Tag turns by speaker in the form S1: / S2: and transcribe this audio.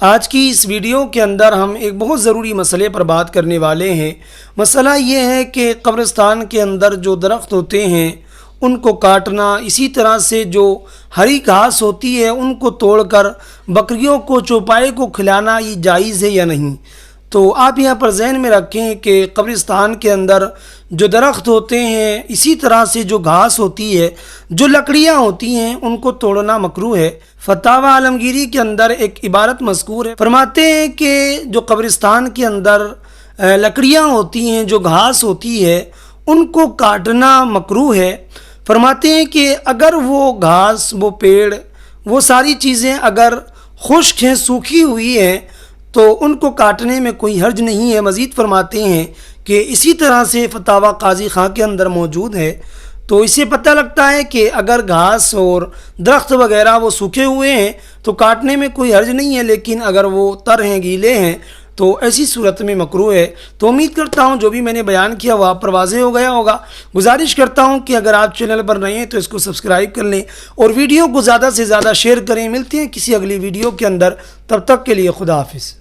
S1: آج کی اس ویڈیو کے اندر ہم ایک بہت ضروری مسئلے پر بات کرنے والے ہیں۔ مسئلہ یہ ہے کہ قبرستان کے اندر جو درخت ہوتے ہیں ان کو کاٹنا، اسی طرح سے جو ہری گھاس ہوتی ہے ان کو توڑ کر بکریوں کو چوپائے کو کھلانا یہ جائز ہے یا نہیں۔ تو آپ یہاں پر ذہن میں رکھیں کہ قبرستان کے اندر جو درخت ہوتے ہیں، اسی طرح سے جو گھاس ہوتی ہے، جو لکڑیاں ہوتی ہیں، ان کو توڑنا مکروہ ہے۔ فتاوی عالمگیری کے اندر ایک عبارت مذکور ہے، فرماتے ہیں کہ جو قبرستان کے اندر لکڑیاں ہوتی ہیں، جو گھاس ہوتی ہے، ان کو کاٹنا مکروہ ہے۔ فرماتے ہیں کہ اگر وہ گھاس، وہ پیڑ، وہ ساری چیزیں اگر خشک ہیں، سوکھی ہوئی ہیں، تو ان کو کاٹنے میں کوئی حرج نہیں ہے۔ مزید فرماتے ہیں کہ اسی طرح سے فتاوی قاضی خان کے اندر موجود ہے۔ تو اس سے پتہ لگتا ہے کہ اگر گھاس اور درخت وغیرہ وہ سوکھے ہوئے ہیں تو کاٹنے میں کوئی حرج نہیں ہے، لیکن اگر وہ تر ہیں، گیلے ہیں، تو ایسی صورت میں مکروہ ہے۔ تو امید کرتا ہوں جو بھی میں نے بیان کیا وہ آپ پر واضح ہو گیا ہوگا۔ گزارش کرتا ہوں کہ اگر آپ چینل پر نئے ہیں تو اس کو سبسکرائب کر لیں اور ویڈیو کو زیادہ سے زیادہ شیئر کریں۔ ملتے ہیں کسی اگلی ویڈیو کے اندر، تب تک کے لیے خدا حافظ۔